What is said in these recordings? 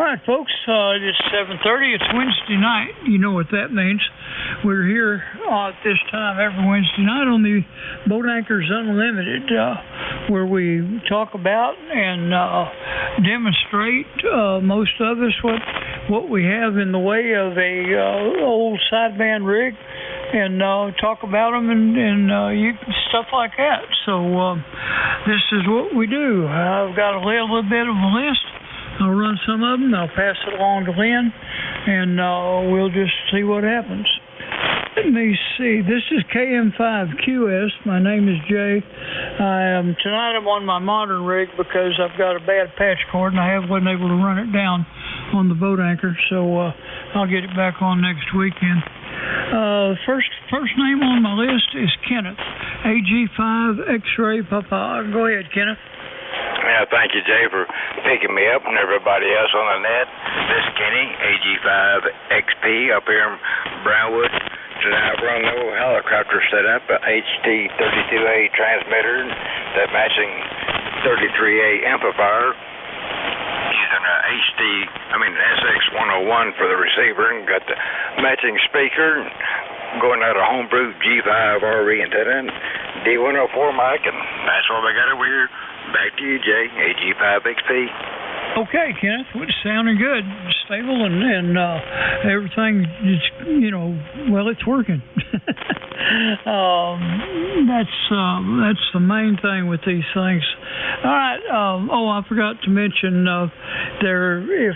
All right, folks, it's 7:30. It's Wednesday night. You know what that means. We're here at this time every Wednesday night on the Boat Anchors Unlimited, where we talk about and demonstrate, most of us, what we have in the way of a old sideband rig, and talk about them and stuff like that. So this is what we do. I've got a little bit of a list. I'll run some of them. I'll pass it along to Lynn, and we'll just see what happens. Let me see. This is KM5QS. My name is Jay. Tonight I'm on my modern rig because I've got a bad patch cord and I wasn't able to run it down on the boat anchor, so I'll get it back on next weekend. First name on my list is Kenneth, AG5 X-Ray Papa. Go ahead, Kenneth. Yeah, thank you, Jay, for picking me up and everybody else on the net. This is Kenny, AG5XP up here in Brownwood. Tonight we're on the old helicopter setup, HT32A transmitter, that matching 33A amplifier, using a SX101 for the receiver, and got the matching speaker, going out a homebrew G5 RV antenna, D104 mic, and that's what we got over here. Back to you, Jay, AG5XP. Okay, Kenneth, it's sounding good, stable, and everything is, it's working. That's the main thing with these things. All right. I forgot to mention there is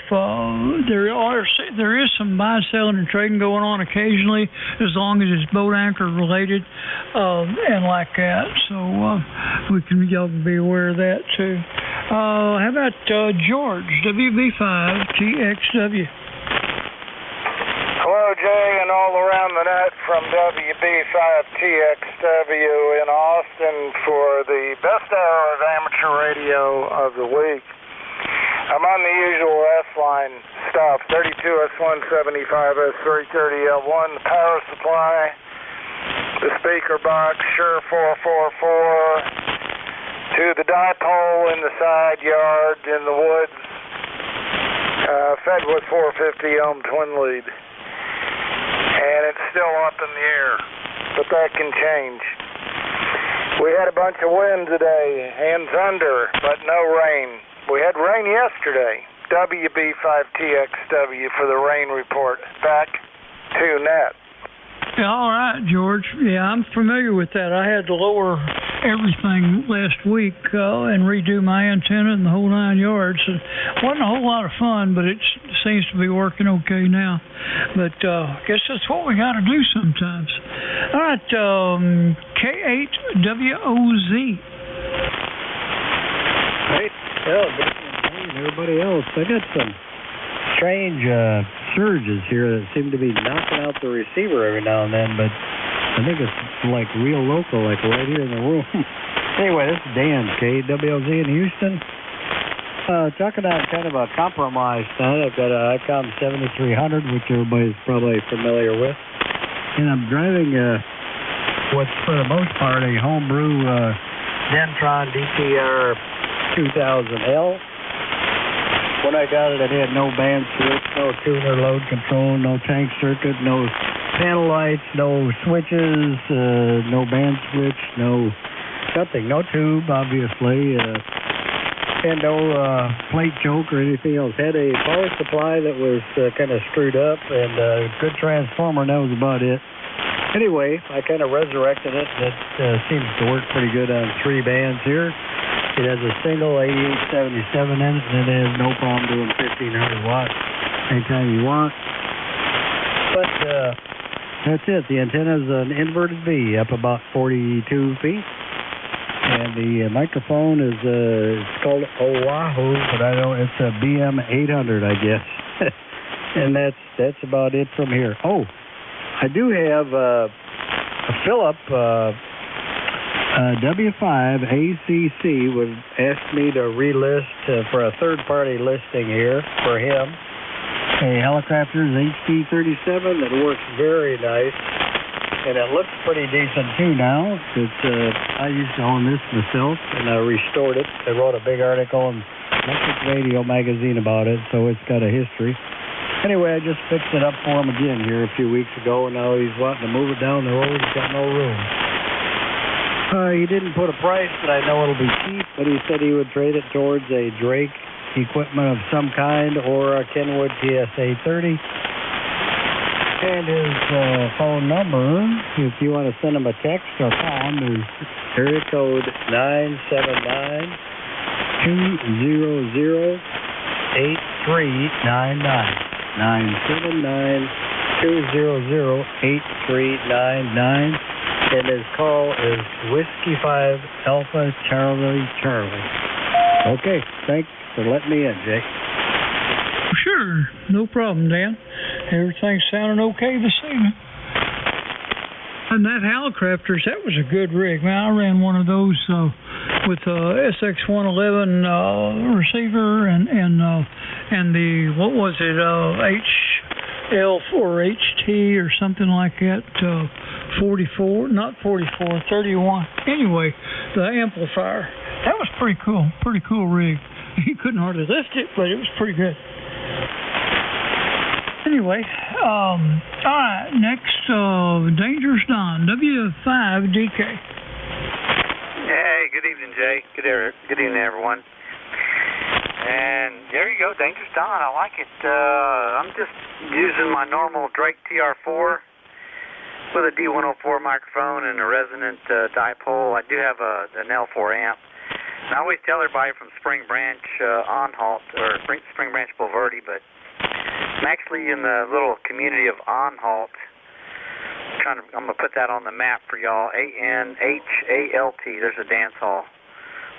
some buying, selling, and trading going on occasionally, as long as it's boat anchor related and like that. So y'all can be aware of that too. How about George, WB5TXW? Hello, Jay, and all around the net from WB5TXW in Austin for the best hour of amateur radio of the week. I'm on the usual S-line stuff, 32S175S330L1, the power supply, the speaker box, Shure 444, to the dipole in the side yard in the woods, fed with 450 ohm twin lead. And it's still up in the air, but that can change. We had a bunch of wind today and thunder, but no rain. We had rain yesterday. WB5TXW for the rain report. Back to net. All right, George. Yeah, I'm familiar with that. I had to lower everything last week and redo my antenna and the whole 9 yards. It wasn't a whole lot of fun, but it seems to be working okay now. But I guess that's what we got to do sometimes. All right, K8WOZ. Hey, everybody else. I got some strange surges here that seem to be knocking out the receiver every now and then, but I think it's like real local, like right here in the room. Anyway, this is Dan, KWLZ in Houston. Talking about kind of a compromise tonight. I've got an ICOM 7300, which everybody's probably familiar with. And I'm driving what's for the most part a homebrew Dentron DTR 2000L. When I got it, it had no band switch, no tuner, load control, no tank circuit, no panel lights, no switches, no band switch, no nothing, no tube, obviously, and no plate choke or anything else. Had a power supply that was kind of screwed up and a good transformer, and that was about it. Anyway, I kind of resurrected it. It seems to work pretty good on 3 bands here. It has a single 8877 in it, and it has no problem doing 1500 watts anytime you want. But that's it. The antenna is an inverted V up about 42 feet. And the microphone is it's called Oahu, but it's a BM800, I guess. And that's about it from here. Oh, I do have a Philip W5 ACC would ask me to relist for a third-party listing here for him. A helicopter's HT37 that works very nice, and it looks pretty decent too now. I used to own this myself, and I restored it. I wrote a big article and electric radio magazine about it, so it's got a history. Anyway, I just fixed it up for him again here a few weeks ago, and now he's wanting to move it down the road. He's got no room. He didn't put a price, but I know it'll be cheap, but he said he would trade it towards a Drake equipment of some kind or a Kenwood PSA 30. And his phone number, if you want to send him a text or call him, is area code 979-200-8399. 979-200-8399. And his call is Whiskey 5 Alpha Charlie Charlie. Okay, thanks for letting me in, Jake. Sure, no problem, Dan. Everything's sounding okay this evening. And that Hallicrafters, that was a good rig. Man, I ran one of those with a SX111 receiver and the, what was it, HL or HT or something like that, 44, not 44, 31. Anyway, the amplifier. That was pretty cool rig. You couldn't hardly lift it, but it was pretty good. Anyway, all right, next, Dangerous Don, W5DK. Hey, good evening, Jay. Good evening, everyone. And there you go, Dangerous Don. I like it. I'm just using my normal Drake TR4 with a D104 microphone and a resonant dipole. I do have an L4 amp. And I always tell everybody from Spring Branch Anhalt, or Spring Branch Boulevardy, but I'm actually in the little community of Anhalt. I'm going to put that on the map for y'all. ANHALT. There's a dance hall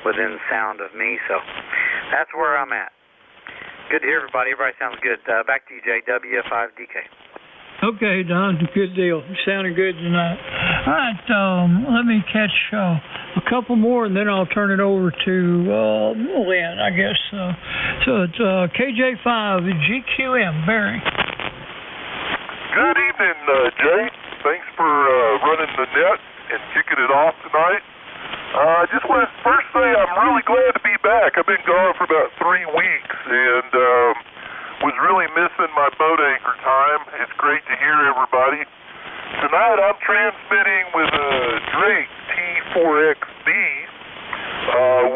within sound of me, so that's where I'm at. Good to hear everybody. Everybody sounds good. Back to you, Jay. W5DK. Okay, Don. Good deal. You sounded good tonight. All right, let me catch a couple more, and then I'll turn it over to Lynn, I guess. So it's KJ5 GQM, Barry. Good evening, Jay. Thanks for running the net and kicking it off tonight. I just want to first say I'm really glad to be back. I've been gone for about 3 weeks and was really missing my boat anchor time. It's great to hear everybody. Tonight I'm transmitting with a Drake T4XB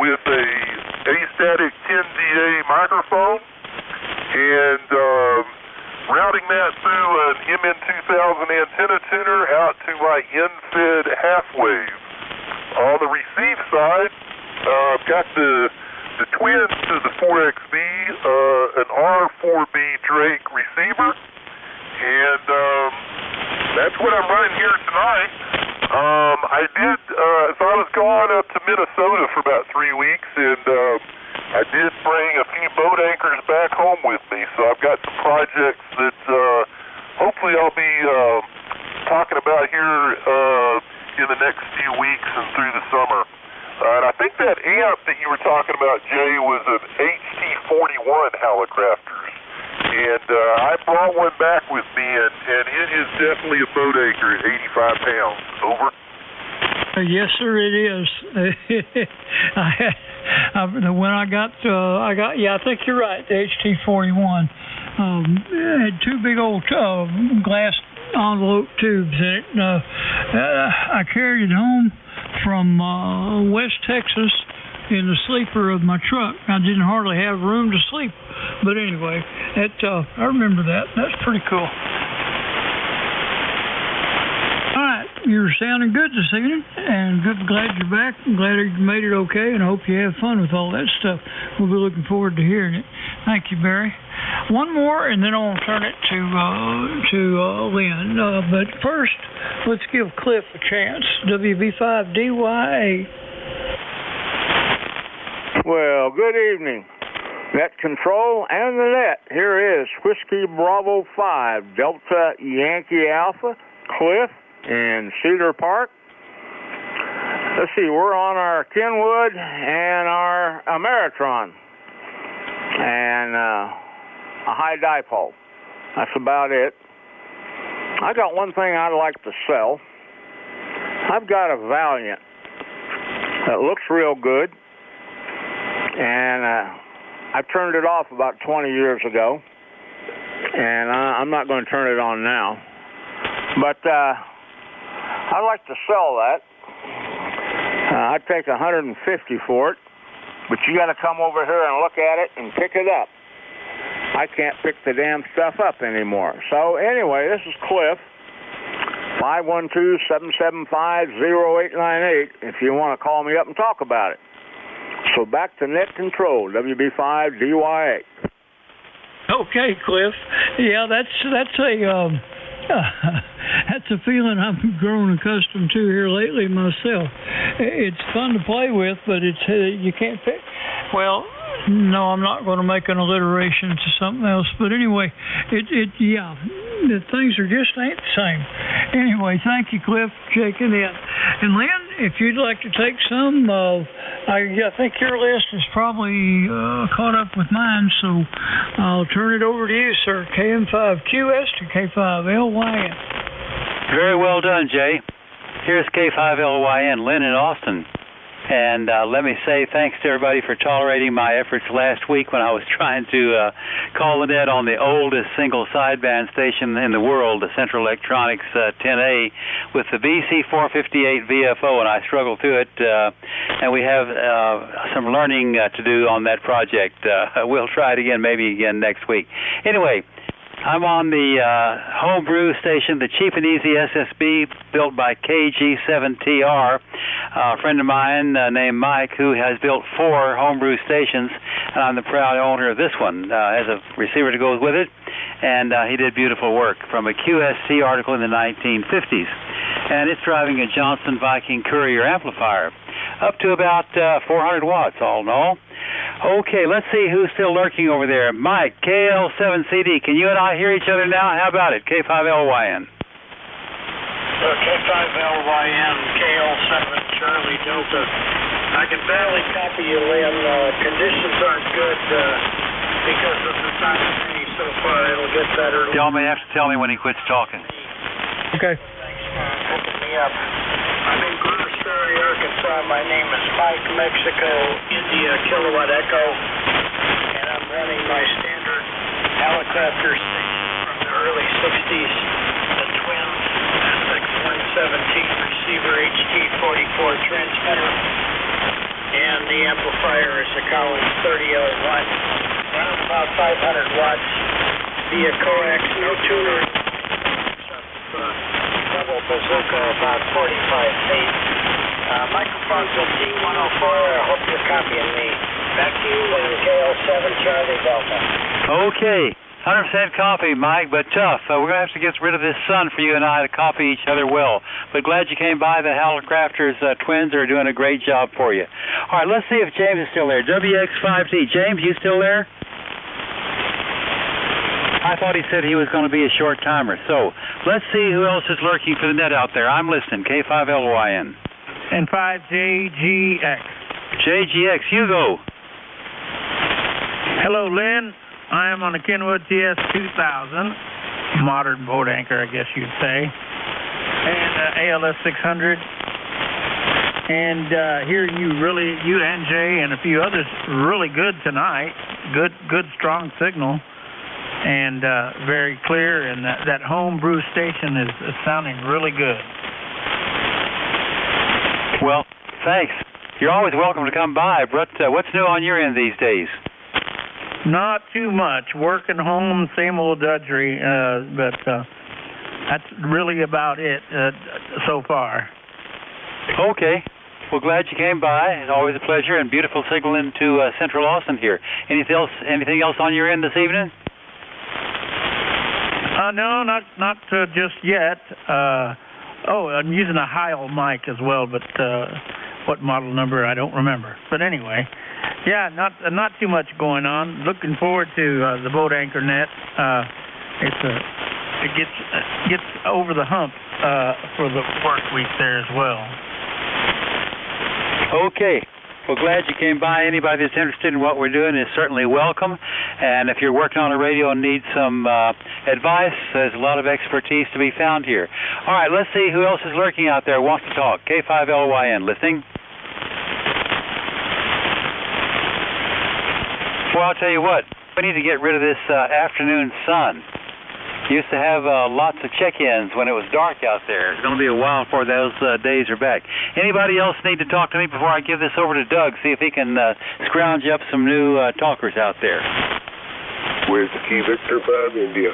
with a astatic 10DA microphone and routing that through an MN2000 antenna tuner out to my in-fed half-wave. On the receive side, I've got the twins to the 4XB, an R4B Drake receiver, and that's what I'm running here tonight. So I was gone up to Minnesota for about 3 weeks, and I did bring a few boat anchors back home with me, so I've got some projects that hopefully I'll be talking about here in the next few weeks and through the summer. And I think that amp that you were talking about, Jay, was an HT41 Hallicrafters. And I brought one back with me, and it is definitely a boat anchor at 85 pounds. Over? Yes, sir, it is. When I got, yeah, I think you're right, the HT41. It had two big old glass envelope tubes in it. I carried it home from West Texas in the sleeper of my truck. I didn't hardly have room to sleep, but anyway, I remember that. That's pretty cool. All right, you're sounding good this evening, and glad you're back. I'm glad you made it okay, and I hope you have fun with all that stuff. We'll be looking forward to hearing it. Thank you, Barry. One more, and then I'll turn it to Lynn. But first, let's give Cliff a chance. WB5DYA. Well, good evening. Net Control and the net. Here is Whiskey Bravo 5, Delta Yankee Alpha, Cliff in Cedar Park. Let's see, we're on our Kenwood and our Ameritron. And a high dipole. That's about it. I got one thing I'd like to sell. I've got a Valiant that looks real good, and I turned it off about 20 years ago, and I'm not going to turn it on now. But I'd like to sell that. I'd take $150 for it, but you got to come over here and look at it and pick it up. I can't pick the damn stuff up anymore. So anyway, this is Cliff, 512-775-0898, if you want to call me up and talk about it. So back to Net Control, WB5DYA. Okay, Cliff. Yeah, that's a that's a feeling I've grown accustomed to here lately myself. It's fun to play with, but it's you can't pick. Well, no, I'm not going to make an alliteration to something else. But anyway, yeah, the things are just ain't the same. Anyway, thank you, Cliff, checking in. And Lynn, if you'd like to take some, I think your list is probably caught up with mine, so I'll turn it over to you, sir. KM5QS to K5LYN. Very well done, Jay. Here's K5LYN, Lynn in Austin. And let me say thanks to everybody for tolerating my efforts last week when I was trying to call the net on the oldest single sideband station in the world, the Central Electronics 10A, with the BC458 VFO, and I struggled through it. And we have some learning to do on that project. We'll try it again, maybe again next week. Anyway, I'm on the homebrew station, the cheap and easy SSB built by KG7TR. A friend of mine named Mike, who has built 4 homebrew stations, and I'm the proud owner of this one. Has a receiver that goes with it, and he did beautiful work from a QST article in the 1950s. And it's driving a Johnson Viking Courier amplifier, up to about 400 watts, all in all. Okay, let's see who's still lurking over there. Mike, KL7CD. Can you and I hear each other now? How about it? K5LYN. K5LYN, KL7, Charlie Delta. I can barely copy you, Lynn. Conditions aren't good because of the time of day so far. It'll get better. Y'all may have to tell me when he quits talking. Okay. Thanks for hooking me up. I'm in Greer Ferry, Arkansas. My name is Mike, Mexico, India, Kilowatt Echo, and I'm running my standard helicopter from the early 60s, the twin SX117 receiver HT44 transmitter, and the amplifier is a Collins 30L1, running about 500 watts via coax, no tuner, double bazooka, about 45 feet. Microphone's at D104. I hope you're copying me. Back to you, KL7 Charlie Delta. Okay, 100% copy, Mike, but tough. We're going to have to get rid of this sun for you and I to copy each other well. But glad you came by. The Hallicrafters twins are doing a great job for you. All right, let's see if James is still there. WX5T. James, you still there? I thought he said he was going to be a short timer. So let's see who else is lurking for the net out there. I'm listening. K5LYN. And 5JGX. JGX, you go. Hello, Lynn. I am on a Kenwood TS2000, modern boat anchor, I guess you'd say, and ALS 600. And hearing you and Jay and a few others, really good tonight. Good, strong signal, and very clear. And that homebrew station is sounding really good. Well, thanks. You're always welcome to come by. But what's new on your end these days? Not too much. Working home, same old drudgery, but that's really about it so far. Okay. Well, glad you came by. It's always a pleasure, and beautiful signal into Central Austin here. Anything else on your end this evening? No, not just yet. I'm using a Heil mic as well, but what model number I don't remember. But anyway, yeah, not too much going on. Looking forward to the boat anchor net. It gets over the hump for the work week there as well. Okay. Well, glad you came by. Anybody that's interested in what we're doing is certainly welcome. And if you're working on a radio and need some advice, there's a lot of expertise to be found here. All right, let's see who else is lurking out there, wants to talk. K5LYN, listening. Well, I'll tell you what, we need to get rid of this afternoon sun. Used to have lots of check-ins when it was dark out there. It's going to be a while before those days are back. Anybody else need to talk to me before I give this over to Doug, see if he can scrounge up some new talkers out there? Where's the Key Victor 5 India?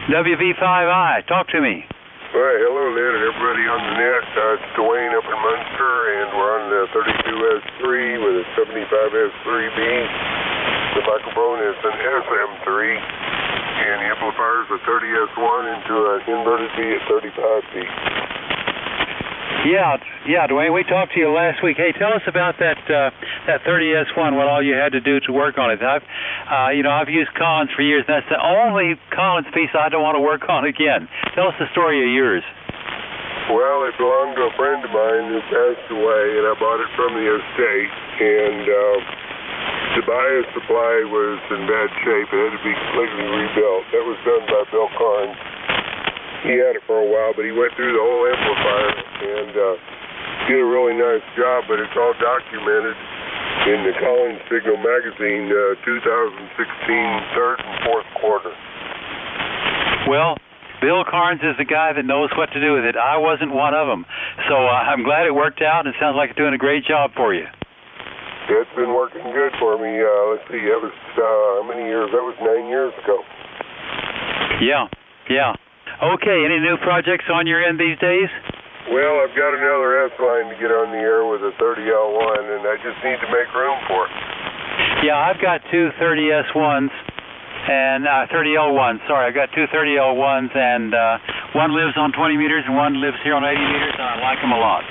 WV5I, talk to me. All right, hello, Ned, and everybody on the net. It's Dwayne up in Munster, and we're on the 32S3 with a 75S3B. The microphone is an SM3, and the amplifier is a 30S1 into an inverted B at 35B. Yeah, Dwayne, we talked to you last week. Hey, tell us about that 30S1, what all you had to do to work on it. I've used Collins for years, and that's the only Collins piece I don't want to work on again. Tell us the story of yours. Well, it belonged to a friend of mine who passed away, and I bought it from the estate, and the bias supply was in bad shape. It had to be completely rebuilt. That was done by Bill Carnes. He had it for a while, but he went through the whole amplifier and did a really nice job, but it's all documented in the Collins Signal Magazine 2016 third and fourth quarter. Well, Bill Carnes is the guy that knows what to do with it. I wasn't one of them. So I'm glad it worked out, and it sounds like it's doing a great job for you. It's been working good for me. Let's see, that was how many years? That was 9 years ago. Yeah. Okay, any new projects on your end these days? Well, I've got another S-line to get on the air with a 30L1, and I just need to make room for it. Yeah, I've got two 30S1s and 30L1s. Sorry, I've got two 30L1s, and one lives on 20 meters and one lives here on 80 meters, and I like them a lot.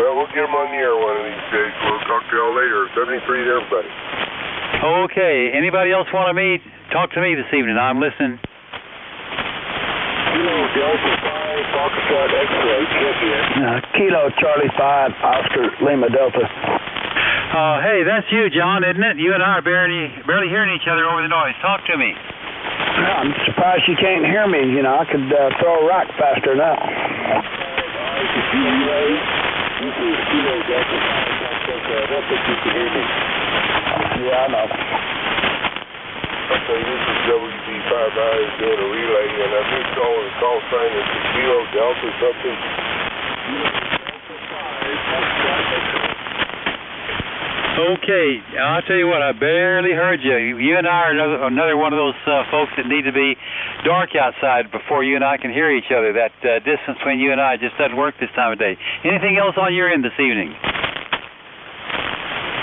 Well, we'll get them on the air one of these days. We'll talk to y'all later. 73 to everybody. Okay, anybody else want to talk to me this evening? I'm listening. Kilo Delta 5, Foxtrot X-ray, champion. Kilo Charlie 5, Oscar Lima Delta. Hey, that's you, John, isn't it? You and I are barely hearing each other over the noise. Talk to me. I'm surprised you can't hear me. You know, I could throw a rock faster now. Yeah, I know. Okay, this is WB5I doing a relay, and I think calling the call sign is Kilo Delta something. Okay, I'll tell you what, I barely heard you. You and I are another one of those folks that need to be dark outside before you and I can hear each other. That distance between you and I just doesn't work this time of day. Anything else on your end this evening?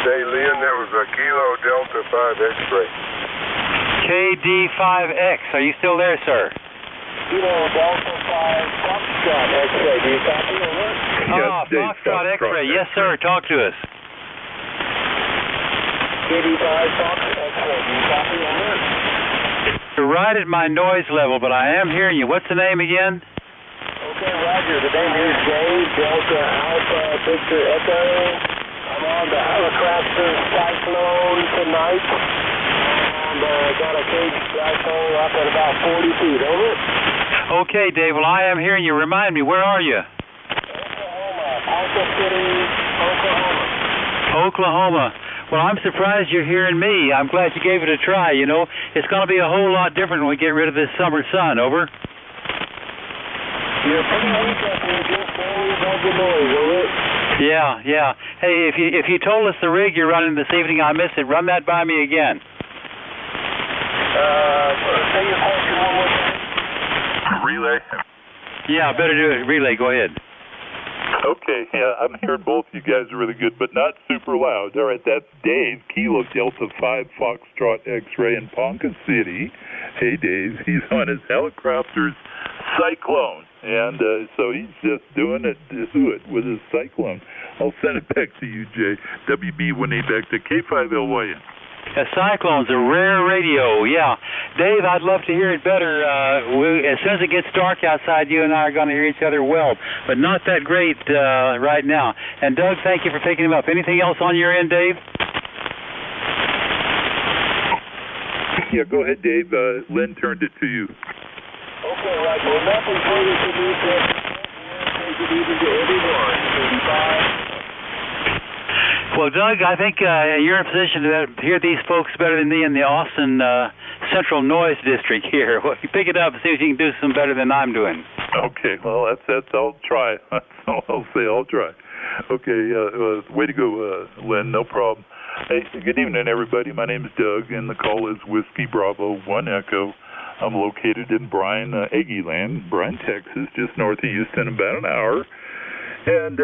Hey, Lynn, that was a Kilo Delta 5 X-ray. KD5X, are you still there, sir? Kilo Delta 5 Foxtrot X-ray. Do you copy over? Foxtrot X-ray. Yes, sir. Talk to us. KD5 Foxtrot X-ray. Do you copy over? You're right at my noise level, but I am hearing you. What's the name again? Okay, Roger. The name is J Delta Alpha Victor Echo. I'm on the helicopter Cyclone tonight. And got a cage dipole up at about 40 feet. Over. Okay, Dave. Well, I am hearing you. Remind me, where are you? Oklahoma. Alpha City, Oklahoma. Oklahoma. Well, I'm surprised you're hearing me. I'm glad you gave it a try. You know, it's going to be a whole lot different when we get rid of this summer sun. Over. You're pretty weak up here, just barely above the noise, over. Yeah. Hey, if you told us the rig you're running this evening, I missed it. Run that by me again. Say your question one more time. Relay? Yeah, better do it. Relay, go ahead. Okay, yeah, I'm hearing both you guys are really good, but not super loud. All right, that's Dave, Kilo Delta 5 Foxtrot X-ray in Ponca City. Hey, Dave, he's on his helicopter's Cyclone, and so he's just doing it with his Cyclone. I'll send it back to you, Jay. WB18 back to K5LYN. A Cyclone's a rare radio, yeah. Dave, I'd love to hear it better. As soon as it gets dark outside, you and I are going to hear each other well, but not that great right now. And Doug, thank you for picking him up. Anything else on your end, Dave? Yeah, go ahead, Dave. Lynn turned it to you. Okay, right. Well, nothing further to do, sir. Take it easy to everyone. Well, Doug, I think you're in a position to hear these folks better than me in the Austin Central Noise District here. Well, you pick it up and see if you can do some better than I'm doing. Okay, well, that's I'll try. That's all I'll say. I'll try. Okay, way to go, Lynn. No problem. Hey, good evening, everybody. My name is Doug, and the call is Whiskey Bravo 1 Echo. I'm located in Bryan, Aggieland, Bryan, Texas, just north of Houston, about an hour. And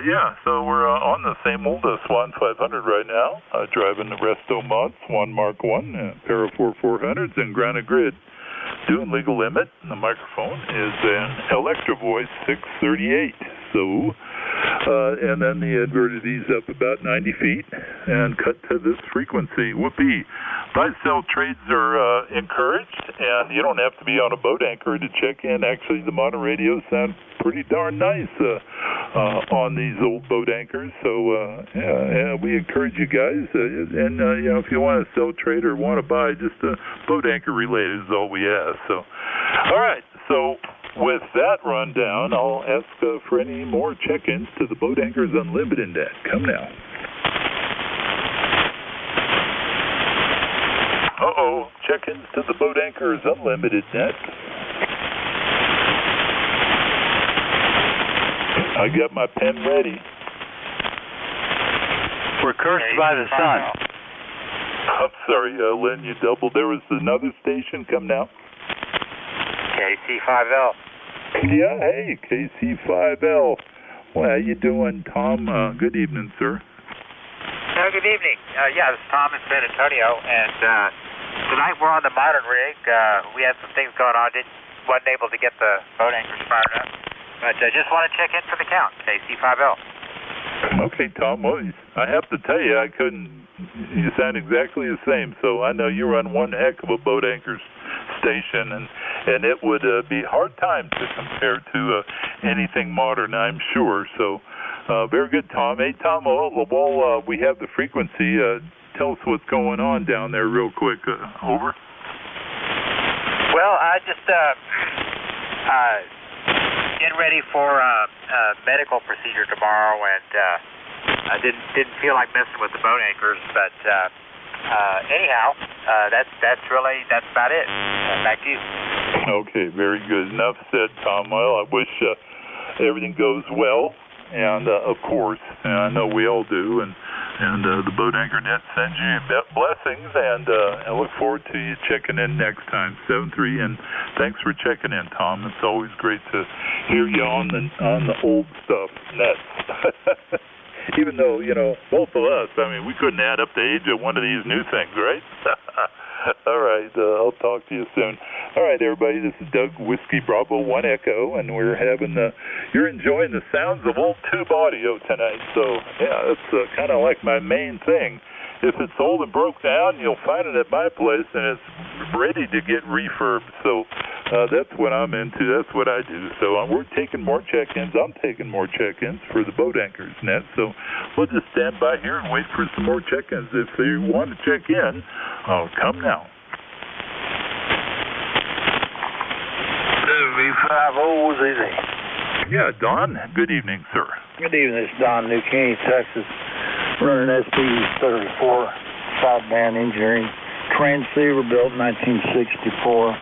yeah, so we're on the same old Swan 500 right now, driving the Resto Mod Swan Mark 1, pair of 400s and grounded grid, doing legal limit. And the microphone is an Electro Voice 638. So, and then the inverted ease up about 90 feet and cut to this frequency. Whoopee. Buy-sell trades are encouraged, and you don't have to be on a boat anchor to check in. Actually, the modern radios sound pretty darn nice on these old boat anchors. So, yeah, we encourage you guys. And, you know, if you want to sell, trade, or want to buy, just boat anchor related is all we ask. So, all right. So, with that rundown, I'll ask for any more check-ins to the Boat Anchors Unlimited net. Come now. Uh-oh, check-ins to the Boat Anchors Unlimited net. I got my pen ready. We're cursed by the sun. I'm sorry, Lynn, you doubled. There was another station. Come now. KC5L. Yeah, hey, KC5L. Well, how you doing, Tom? Good evening, sir. Good evening. Yeah, this is Tom in San Antonio, and tonight we're on the modern rig. We had some things going on. Wasn't able to get the boat anchors fired up, but I just want to check in for the count. KC5L. Okay, Tom. Well, I have to tell you, I couldn't. You sound exactly the same. So I know you run one heck of a boat anchors station, and it would be hard time to compare to anything modern, I'm sure. So very good, Tom. Hey, Tom, while we have the frequency, tell us what's going on down there real quick. Over. Well, I just getting ready for a medical procedure tomorrow, and I didn't feel like messing with the boat anchors, but anyhow, that's about it. Back to you. Okay, very good. Enough said, Tom. Well, I wish everything goes well, and of course, and I know we all do, and the Boat Anchor Net sends you blessings, and I look forward to you checking in next time, 7-3, and thanks for checking in, Tom. It's always great to hear you on the old stuff nets. Even though, you know, both of us, I mean, we couldn't add up the age of one of these new things, right? All right, I'll talk to you soon. All right, everybody, this is Doug, Whiskey Bravo 1 Echo, and we're having you're enjoying the sounds of old tube audio tonight. So, yeah, it's kind of like my main thing. If it's old and broke down, you'll find it at my place, and it's ready to get refurbed. So that's what I'm into. That's what I do. So we're taking more check-ins. I'm taking more check-ins for the Boat Anchors net. So we'll just stand by here and wait for some more check-ins. If you want to check in, come now. V50ZZ. Yeah, Don. Good evening, sir. Good evening. It's Don, New Caney, Texas. Running SP-34, sideband engineering, transceiver built in 1964,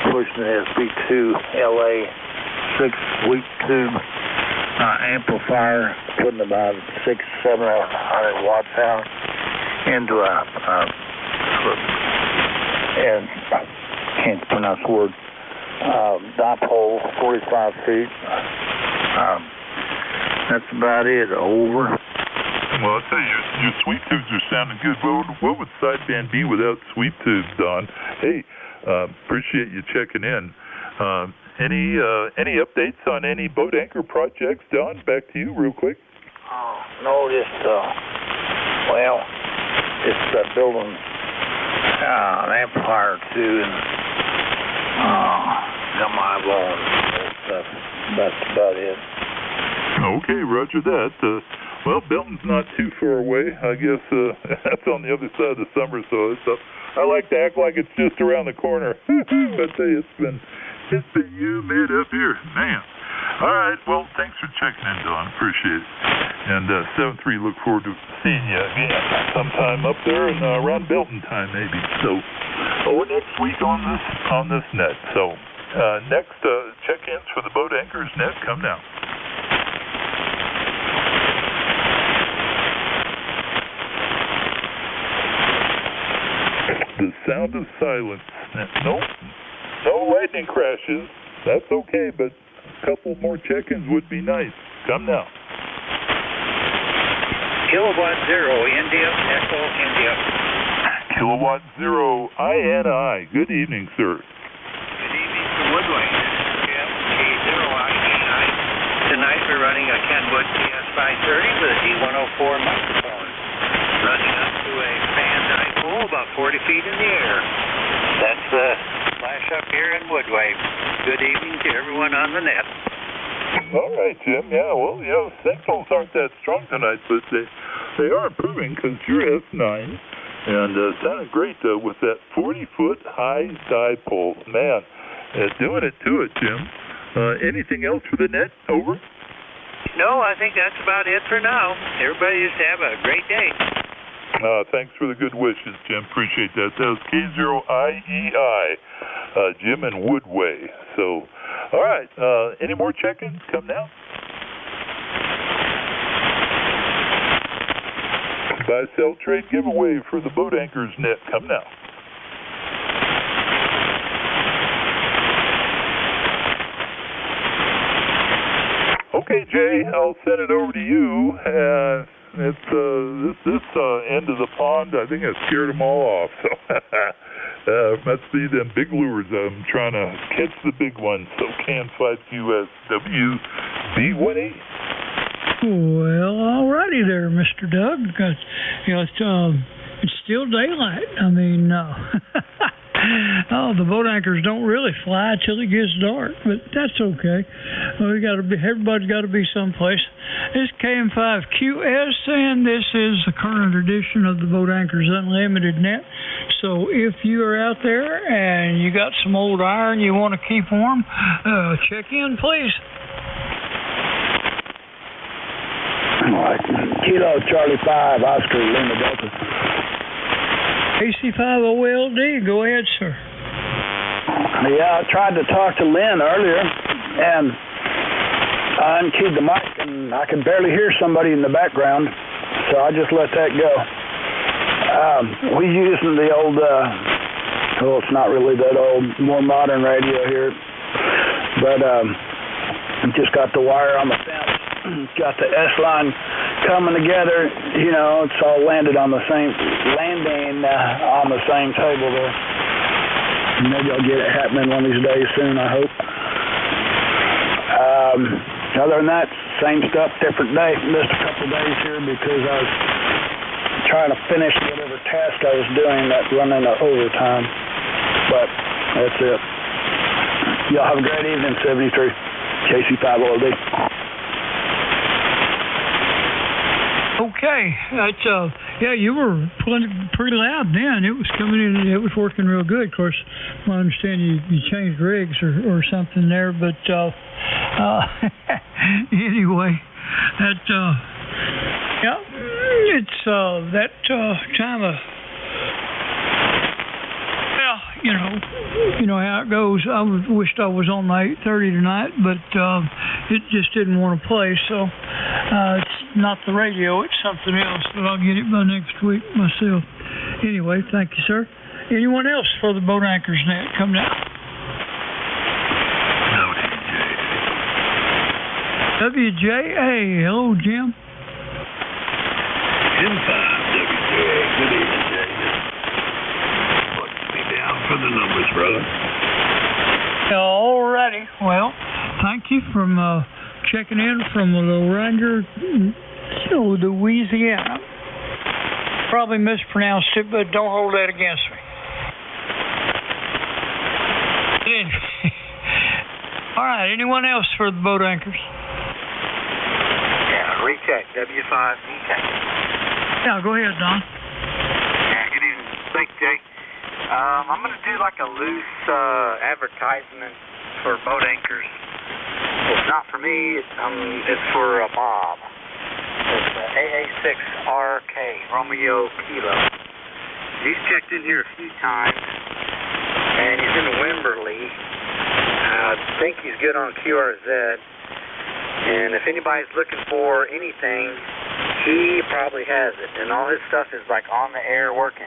pushing the SP2 LA 6-week tube amplifier, putting about 600-700 watts out into and I can't pronounce the word, dipole, 45 feet. That's about it. Over. Well, I'll tell you, your sweep tubes are sounding good. What would sideband be without sweep tubes, Don? Hey, appreciate you checking in. Any updates on any boat anchor projects, Don? Back to you real quick. No, just, building an amplifier or two and got my eyeball and stuff. That's about it. Okay, roger that. Well, Belton's not too far away. I guess that's on the other side of the summer, so I like to act like it's just around the corner. I tell you, it's been humid up here, man. All right, well, thanks for checking in, Don. Appreciate it. And 7-3, look forward to seeing you again sometime up there and around Belton time maybe. So, next week on this net. So, next check-ins for the Boat Anchors net come now. The sound of silence. No lightning crashes. That's okay, but a couple more check-ins would be nice. Come now. Kilowatt 0, India, Echo, India. Kilowatt 0, INI. Good evening, sir. Good evening from Woodway. K0INI. Tonight we're running a Kenwood TS530 with a D104 microphone. Running up to a fan dipole about 40 feet in the air. That's the flash up here in Woodway. Good evening to everyone on the net. All right, Jim. Yeah, well, signals aren't that strong tonight, but they are improving because you're S9 and sounded great with that 40-foot high dipole. Man, doing it to it, Jim. Anything else for the net? Over? No, I think that's about it for now. Everybody just have a great day. Thanks for the good wishes, Jim. Appreciate that. That was K0IEI, Jim and Woodway. So, all right. Any more check-ins? Come now. Buy, sell, trade giveaway for the Boat Anchors net. Come now. Okay, Jay, I'll send it over to you. It's this end of the pond. I think I scared them all off. So must be them big lures. I'm trying to catch the big ones. So can 5QS WB18. Well, all righty there, Mr. Doug. Because it's still daylight. I mean, the boat anchors don't really fly till it gets dark, but that's okay. Everybody's got to be someplace. It's KM5QS, and this is the current edition of the Boat Anchors Unlimited net. So if you are out there and you got some old iron you want to keep warm, check in, please. All right. Kilo Charlie 5, Oscar Lima Delta. AC5OLD, go ahead, sir. Yeah, I tried to talk to Lynn earlier, and I unkeyed the mic, and I could barely hear somebody in the background, so I just let that go. We're using the old, it's not really that old, more modern radio here, but just got the wire on the fence. Got the S-line coming together, it's all landing on the same table there. Maybe I'll get it happening one of these days soon, I hope. Other than that, same stuff, different day. Missed a couple days here because I was trying to finish whatever task I was doing that running overtime. But that's it. Y'all have a great evening, 73, KC5OLD. Okay, that's you were pretty loud then. It was coming in. It was working real good. Of course, I understand you changed rigs or something there, but anyway, that it's that time of. Well, you know how it goes. I wished I was on the 8:30 tonight, but it just didn't want to play. So it's not the radio; it's something else. But I'll get it by next week myself. Anyway, thank you, sir. Anyone else for the Boat Anchors net? Come down. No, WJA. Hello, Jim. Jim 5, WJA. Good evening, Jay. Be down for the numbers, brother. All righty. Well, thank you from checking in from Little Ranger, Louisiana. Probably mispronounced it, but don't hold that against me. All right, anyone else for the Boat Anchors? Yeah, recheck, W5DK. Yeah, go ahead, Don. Yeah, good evening. Thanks, Jay. I'm going to do like a loose advertisement for Boat Anchors. It's not for me, it's for Bob. AA6RK, Romeo Kilo. He's checked in here a few times, and he's in Wimberley. I think he's good on QRZ. And if anybody's looking for anything, he probably has it. And all his stuff is like on the air working.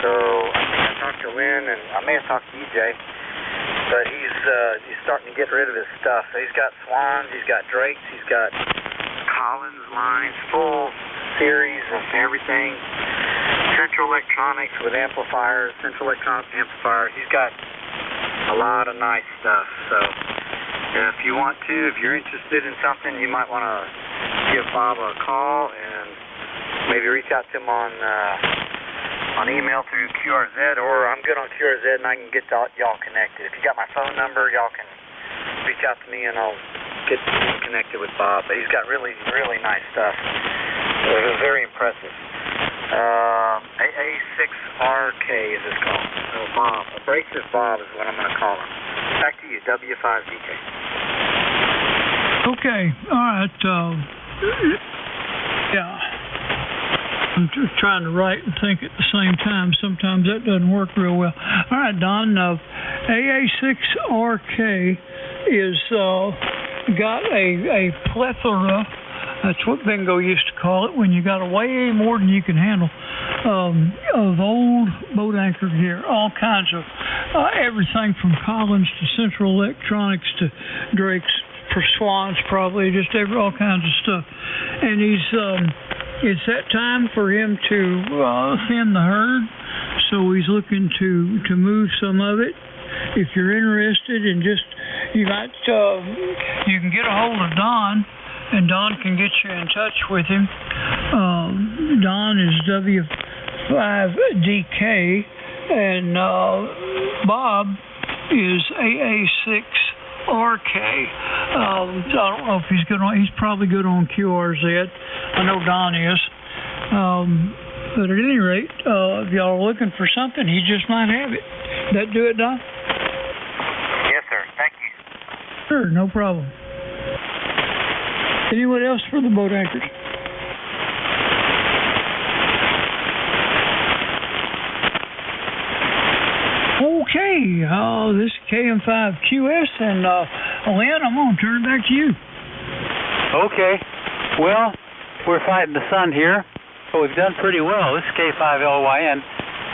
So I think I talked to Lynn, and I may have talked to you, Jay. But he's starting to get rid of his stuff. So he's got Swans, he's got Drakes, he's got Collins lines, full series of everything. Central Electronics with amplifiers, Central Electronics amplifiers. He's got a lot of nice stuff. So if you want to, if you're interested in something, you might want to give Bob a call and maybe reach out to him on email through QRZ, or I'm good on QRZ and I can get y'all connected. If you got my phone number, y'all can reach out to me and I'll get connected with Bob. But he's got really, really nice stuff. So it was very impressive. AA6RK is his call. So Bob, Abrasive Bob is what I'm going to call him. Back to you, W5DK. Okay, all right. Yeah. I'm just trying to write and think at the same time. Sometimes that doesn't work real well. All right, Don, AA6RK is got a plethora. That's what Bingo used to call it when you got way more than you can handle of old boat anchor gear. All kinds of everything from Collins to Central Electronics to Drake's for Swans, probably just all kinds of stuff. And it's that time for him to thin the herd, so he's looking to move some of it. If you're interested in you can get a hold of Don, and Don can get you in touch with him. Don is W5DK, and Bob is AA6RK. I don't know if he's good on. He's probably good on QRZ. I know Don is. But at any rate, if y'all are looking for something, he just might have it. That do it, Don? Yes, sir. Thank you. Sure, no problem. Anyone else for the boat anchors? Okay, this is KM5QS, and Lynn, I'm going to turn it back to you. Okay. Well, we're fighting the sun here, but we've done pretty well. This is K5LYN,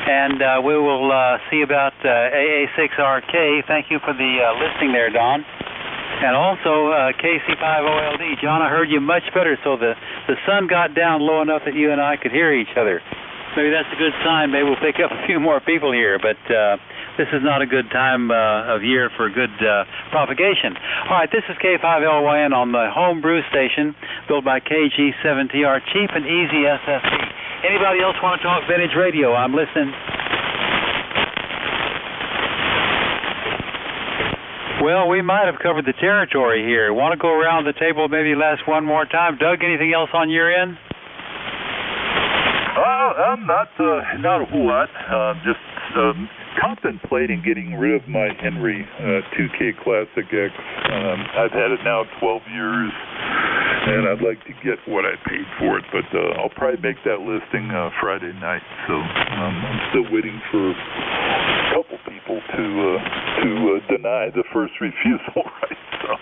and we will see about AA6RK. Thank you for the listing there, Don. And also KC5OLD. John, I heard you much better, so the sun got down low enough that you and I could hear each other. Maybe that's a good sign. Maybe we'll pick up a few more people here, but this is not a good time of year for good propagation. All right, this is K5LYN on the home brew station built by KG7TR, cheap and easy SSC. Anybody else want to talk vintage radio? I'm listening. Well, we might have covered the territory here. Want to go around the table, maybe last one more time? Doug, anything else on your end? I'm not a whole lot. Just contemplating getting rid of my Henry 2K Classic X. I've had it now 12 years, and I'd like to get what I paid for it, but I'll probably make that listing Friday night. So I'm still waiting for a couple people to deny the first refusal right. So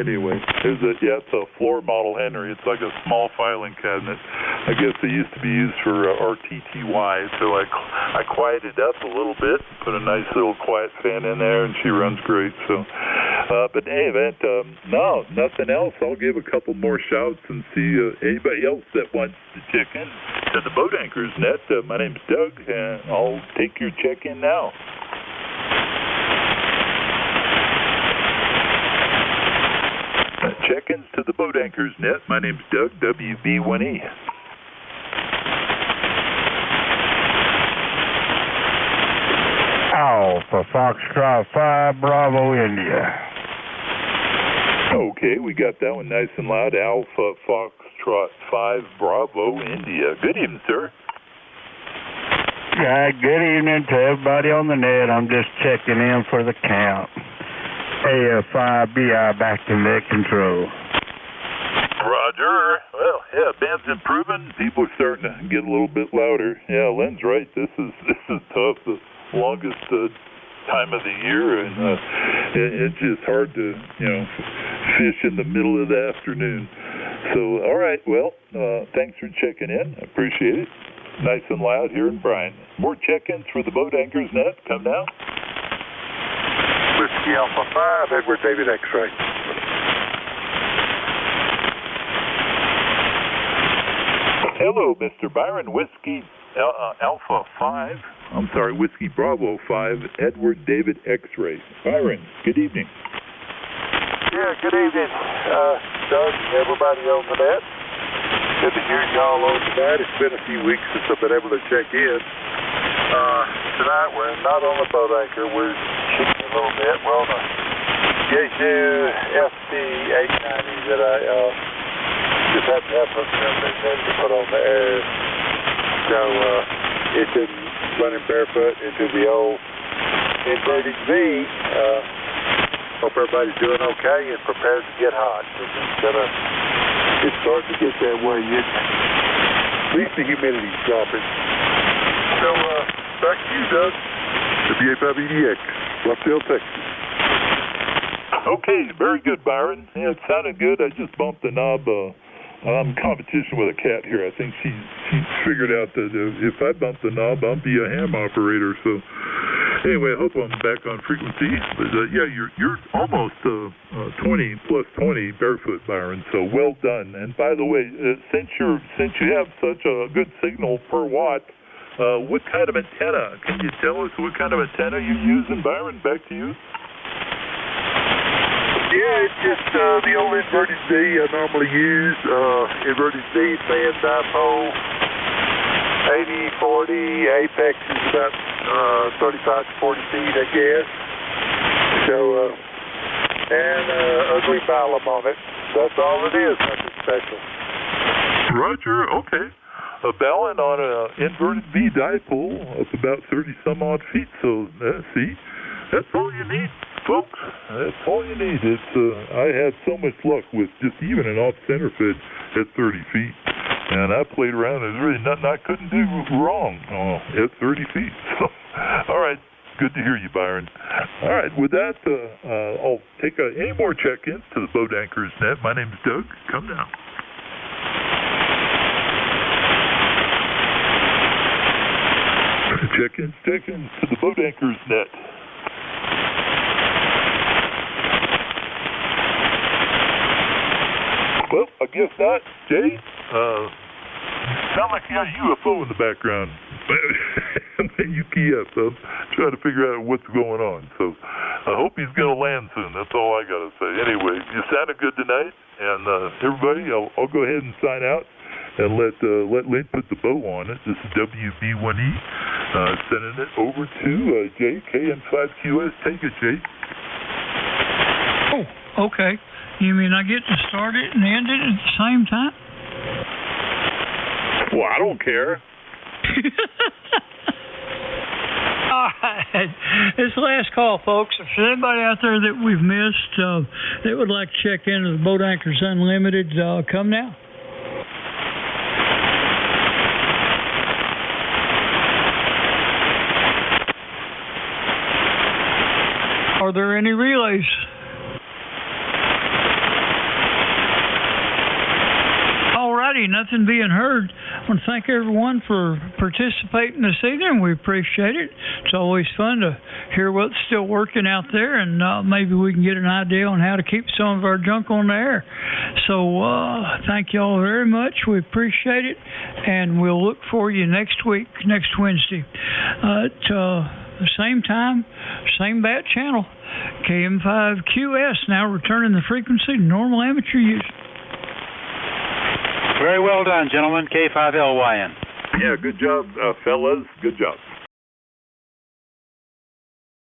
anyway, it's a floor model Henry. It's like a small filing cabinet. I guess they used to be used for RTTY, so I quieted up a little bit, put a nice little quiet fan in there, and she runs great. So, but in any event, no, nothing else. I'll give a couple more shouts and see anybody else that wants to check in to the Boat Anchors Net. My name's Doug, and I'll take your check-in now. Check-ins to the Boat Anchors Net. My name's Doug, WB1E. Alpha Foxtrot 5 Bravo India. Okay, we got that one nice and loud. Alpha Foxtrot 5 Bravo India. Good evening, sir. Yeah, good evening to everybody on the net. I'm just checking in for the count. AF5BI back to net control. Roger. Well, yeah, band's improving. People are starting to get a little bit louder. Yeah, Len's right. This is tough. The longest time of the year, and it's just hard to fish in the middle of the afternoon. So, all right. Well, thanks for checking in. I appreciate it. Nice and loud here in Bryan. More check-ins for the Boat Anchors Net. Come now. Whiskey Alpha 5, Edward David X-Ray. Hello, Mr. Byron. Whiskey Alpha 5. I'm sorry, Whiskey Bravo 5, Edward David X-Ray. Byron, good evening. Yeah, good evening, Doug, everybody on the net. Good to hear y'all on tonight. It's been a few weeks since I've been able to check in. Tonight we're not on the boat anchor. We're shooting a little bit. We're on a JUN FD890 that I just had to have something ready to put on the air. So it's been running barefoot into the old inverted V. Hope everybody's doing okay and prepared to get hot. It's starting to get that way. At least the humidity's dropping. So back to you, Doug. The BA5EDX, Rockdale, Texas. Okay, very good, Byron. Yeah, it sounded good. I just bumped the knob. I'm in competition with a cat here. I think she figured out that if I bump the knob, I'll be a ham operator. So anyway, I hope I'm back on frequency. But yeah, you're almost 20 plus 20 barefoot, Byron. So well done. And by the way, since you have such a good signal per watt, what kind of antenna? Can you tell us what kind of antenna you're using, Byron? Back to you. Yeah, it's just the old inverted D I normally use. Inverted D, fan dipole, 80-40, apex is about 35 to 40 feet, I guess. So, and ugly ballum on it. That's all it is, nothing special. Roger, okay. A ballon on an inverted V dipole up about 30 some odd feet. So, see, that's all you need, folks. That's all you need. It's I had so much luck with just even an off-center fit at 30 feet. And I played around. There's really nothing I couldn't do wrong at 30 feet. So, all right. Good to hear you, Byron. All right. With that, I'll take any more check-ins to the Boat Anchors Net. My name's Doug. Come now. Check-ins to the Boat Anchors Net. Well, I guess not, Jay. Sound like you got a UFO in the background. When you key up, I'm trying to figure out what's going on. So I hope he's going to land soon. That's all I got to say. Anyway, you sounded good tonight. And everybody, I'll go ahead and sign out and let Lynn put the bow on it. This is WB1E. Sending it over to JKN5QS. Take it, Jay. Oh, okay. You mean I get to start it and end it at the same time? Well, I don't care. All right. It's the last call, folks. If there's anybody out there that we've missed that would like to check into the Boat Anchors Unlimited, come now. Are there any relays? Alrighty, nothing being heard. I want to thank everyone for participating this evening. We appreciate it. It's always fun to hear what's still working out there, and maybe we can get an idea on how to keep some of our junk on the air. So thank you all very much. We appreciate it, and we'll look for you next week, next Wednesday. At the same time, same bat channel, KM5QS, now returning the frequency to normal amateur use. Very well done, gentlemen. K5LYN. Yeah, good job, fellas. Good job.